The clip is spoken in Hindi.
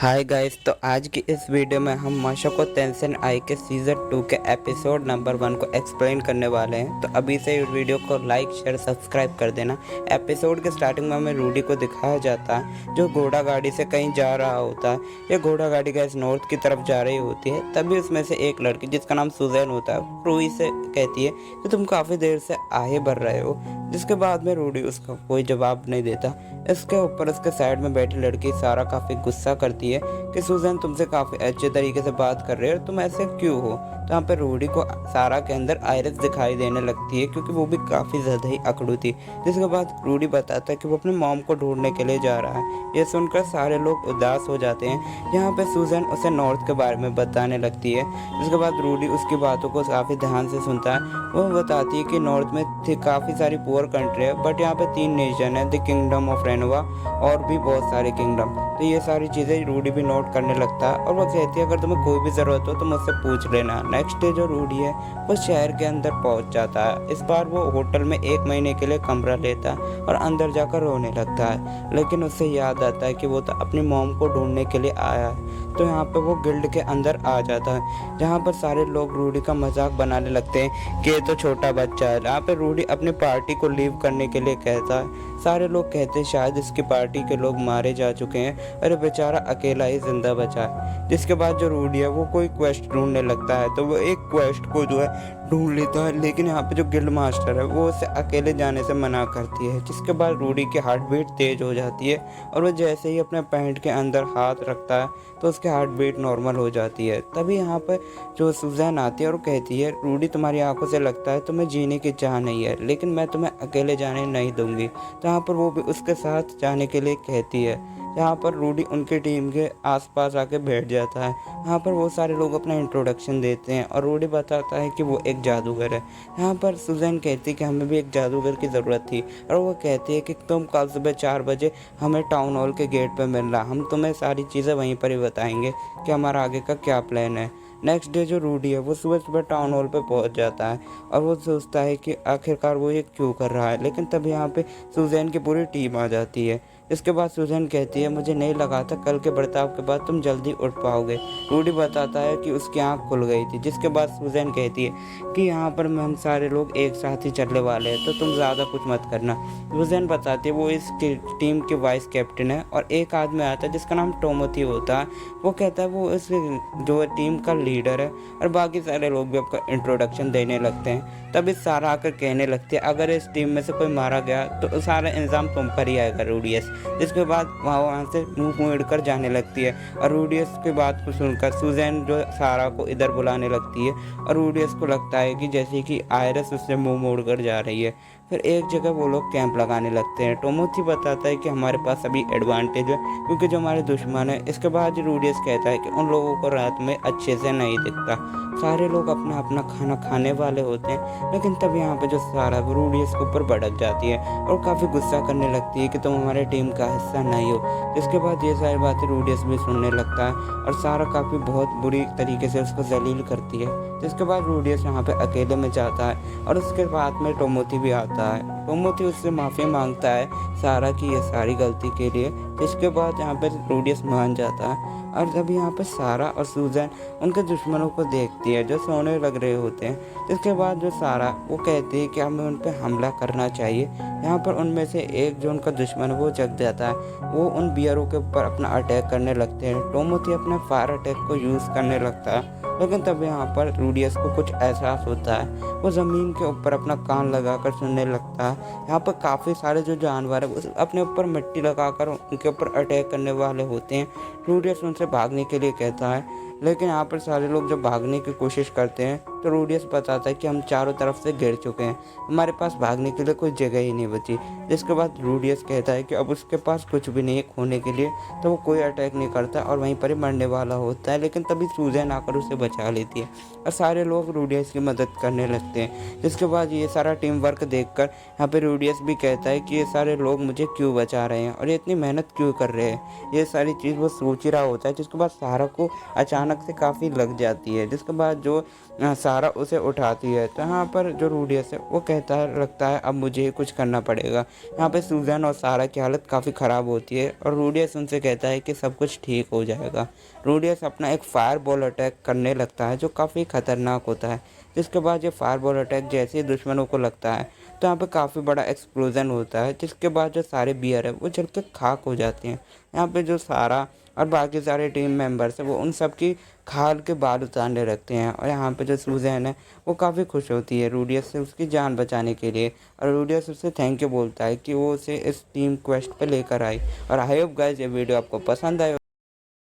हाय गाइस, तो आज की इस वीडियो में हम माशाको टेंशन आई के सीज़न 2 के एपिसोड नंबर 1 को एक्सप्लेन करने वाले हैं। तो अभी से वीडियो को लाइक शेयर सब्सक्राइब कर देना। एपिसोड के स्टार्टिंग में हमें रूडी को दिखाया जाता है जो घोड़ा गाड़ी से कहीं जा रहा होता है। ये घोड़ा गाड़ी गैस नॉर्थ की तरफ जा रही होती है। तभी उसमें से एक लड़की जिसका नाम सुजैन होता है रूही से कहती है कि तुम काफ़ी देर से आगे बढ़ रहे हो। जिसके बाद में रूडी उसका कोई जवाब नहीं देता। इसके ऊपर उसके साइड में बैठी लड़की सारा काफ़ी गुस्सा करती है कि सुजैन तुमसे काफ़ी अच्छे तरीके से बात कर रहे हो, तुम ऐसे क्यों हो। तो यहाँ पे रूडी को सारा के अंदर आयरस दिखाई देने लगती है क्योंकि वो भी काफ़ी ज़्यादा ही अकड़ू थी। जिसके बाद रूडी बताता है कि वो अपने मॉम को ढूंढने के लिए जा रहा है। ये सुनकर सारे लोग उदास हो जाते हैं। यहाँ पे सुजैन उसे नॉर्थ के बारे में बताने लगती है। जिसके बाद रूडी उसकी बातों को काफ़ी ध्यान से सुनता है। वो बताती है कि नॉर्थ में काफ़ी सारी पुअर कंट्री है, बट यहाँ पे 3 नेशन है, द किंगडम ऑफ रेनोवा और भी बहुत सारे किंगडम। तो ये सारी चीज़ें रूडी भी नोट करने लगता है और वो कहती है अगर तुम्हें कोई भी ज़रूरत हो तो मुझसे पूछ लेना। नेक्स्ट डे जो रूडी है वो शहर के अंदर पहुंच जाता है। इस बार वो होटल में 1 महीने के लिए कमरा लेता है और अंदर जाकर रोने लगता है। लेकिन उससे याद आता है कि वो तो अपनी मॉम को ढूंढने के लिए आया है। तो यहाँ पे वो गिल्ड के अंदर आ जाता है जहाँ पर सारे लोग रूडी का मजाक बनाने लगते हैं कि ये तो छोटा बच्चा है। यहाँ पे रूडी अपनी पार्टी को लीव करने के लिए कहता है। सारे लोग कहते हैं शायद इसकी पार्टी के लोग मारे जा चुके हैं, अरे बेचारा अकेला ही जिंदा बचा है। जिसके बाद जो रूडी है वो कोई क्वेस्ट ढूंढने लगता है। तो वो एक क्वेस्ट को जो है ढूंढ लेता है, लेकिन यहाँ पे जो गिल्ड मास्टर है वो उसे अकेले जाने से मना करती है। जिसके बाद रूडी की हार्ट बीट तेज हो जाती है और वो जैसे ही अपने पैंट के अंदर हाथ रखता है तो उसकी हार्ट बीट नॉर्मल हो जाती है। तभी यहाँ पर जो सुजैन आती है और कहती है रूडी तुम्हारी आंखों से लगता है तुम्हें जीने की चाह नहीं है, लेकिन मैं तुम्हें अकेले जाने नहीं दूंगी। तो यहाँ पर वो भी उसके साथ जाने के लिए कहती है। यहाँ पर रूडी उनकी टीम के आसपास आके बैठ जाता है। यहाँ पर वो सारे लोग अपना इंट्रोडक्शन देते हैं और रूडी बताता है कि वो एक जादूगर है। यहाँ पर सुजैन कहती है कि हमें भी एक जादूगर की ज़रूरत थी और वो कहती है कि तुम कल सुबह 4 बजे हमें टाउन हॉल के गेट पर मिलना, हम तुम्हें सारी चीज़ें वहीं पर ही बताएंगे कि हमारा आगे का क्या प्लान है। नेक्स्ट डे जो रूडी है वो सुबह सुबह टाउन हॉल पे पहुंच जाता है और वो सोचता है कि आखिरकार वो ये क्यों कर रहा है। लेकिन तब यहाँ पे सुजैन की पूरी टीम आ जाती है। इसके बाद सुजैन कहती है मुझे नहीं लगा था कल के बर्ताव के बाद तुम जल्दी उठ पाओगे। रूडी बताता है कि उसकी आंख खुल गई थी। जिसके बाद सुजैन कहती है कि यहाँ पर हम सारे लोग एक साथ ही चलने वाले हैं, तो तुम ज़्यादा कुछ मत करना। सुजैन बताती है वो इस टीम के वाइस कैप्टन है और एक आदमी आता है जिसका नाम टोमोथी होता है। वो कहता है वो इस जो टीम का लीडर है और बाकी सारे लोग भी आपका इंट्रोडक्शन देने लगते हैं। तभी सारा आकर कहने लगती है अगर इस टीम में से कोई मारा गया तो सारा इंतजाम तुम पर ही आएगा रूडियस। जिसके बाद वहाँ से मुंह मोड़ कर जाने लगती है और रूडियस की बात को सुनकर सुजैन जो सारा को इधर बुलाने लगती है और रूडियस को लगता है कि जैसे कि आयरस उससे मुंह मोड़ कर जा रही है। फिर एक जगह वो लोग कैंप लगाने लगते हैं। टोमोथी बताता है कि हमारे पास अभी एडवांटेज है क्योंकि जो हमारे दुश्मन है। इसके बाद रूडियस कहता है कि उन लोगों को रात में अच्छे से नहीं दिखता। सारे लोग अपना अपना खाना खाने वाले होते हैं, लेकिन तब यहाँ पे जो सारा रूडियस के ऊपर भड़क जाती है और काफ़ी गुस्सा करने लगती है कि तुम हमारे टीम का हिस्सा नहीं हो। जिसके बाद ये सारी बातें रूडियस भी सुनने लगता है और सारा काफ़ी बहुत बुरी तरीके से उसको जलील करती है। जिसके बाद रूडियस यहाँ पे अकेले में जाता है और उसके बाद में टोमोथी भी आता है। टोमोथी उससे माफ़ी मांगता है सारा की ये सारी गलती के लिए। जिसके बाद यहाँ पे रूडियस मान जाता है और जब यहाँ पे सारा और सुजैन उनके दुश्मनों को देखती है जो सोने लग रहे होते हैं। जिसके बाद जो सारा वो कहती है कि हमें उन पर हमला करना चाहिए। यहाँ पर उनमें से एक जो उनका दुश्मन है वो जग जाता है। वो उन बियरों के ऊपर अपना अटैक करने लगते हैं। टोमोथी अपने फायर अटैक को यूज़ करने लगता है, लेकिन तब यहाँ पर रूडियस को कुछ एहसास होता है। वो ज़मीन के ऊपर अपना कान लगाकर सुनने लगता है। यहाँ पर काफ़ी सारे जो जानवर है वो अपने ऊपर मिट्टी लगाकर उनके ऊपर अटैक करने वाले होते हैं। रूडियस उनसे भागने के लिए कहता है, लेकिन यहाँ पर सारे लोग जब भागने की कोशिश करते हैं तो रूडियस बताता है कि हम चारों तरफ से घिर चुके हैं, हमारे पास भागने के लिए कोई जगह ही नहीं बची। जिसके बाद रूडियस कहता है कि अब उसके पास कुछ भी नहीं है खोने के लिए, तो वो कोई अटैक नहीं करता और वहीं पर ही मरने वाला होता है। लेकिन तभी सुजैन आकर उसे बचा लेती है और सारे लोग रूडियस की मदद करने लगते हैं। जिसके बाद ये सारा टीम वर्क देखकर यहाँ पे रूडियस भी कहता है कि ये सारे लोग मुझे क्यों बचा रहे हैं और ये इतनी मेहनत क्यों कर रहे हैं। ये सारी चीज़ वो सोच ही रहा होता है। जिसके बाद सारा को अचानक से काफ़ी लग जाती है। जिसके बाद जो सारा उसे उठाती है। तो यहाँ पर जो रूडियस है वो कहता है लगता है अब मुझे ही कुछ करना पड़ेगा। यहाँ पे सूजन और सारा की हालत काफ़ी ख़राब होती है और रूडियस उनसे कहता है कि सब कुछ ठीक हो जाएगा। रूडियस अपना एक फायर बॉल अटैक करने लगता है जो काफ़ी ख़तरनाक होता है। जिसके बाद ये फायर बॉल अटैक जैसे ही दुश्मनों को लगता है तो यहाँ पे काफ़ी बड़ा एक्सप्लोजन होता है, जिसके बाद जो सारे बियर है वो जल के खाक हो जाते हैं। यहाँ पे जो सारा और बाकी सारे टीम मेंबर्स हैं वो उन सब की खाल के बाल उतारने लगते हैं और यहाँ पे जो सूजन है वो काफ़ी खुश होती है रूडियस से उसकी जान बचाने के लिए। और रूडियस उससे थैंक यू बोलता है कि वो उसे इस टीम क्वेस्ट पे लेकर आई। और आई होप गाइस ये वीडियो आपको पसंद आए।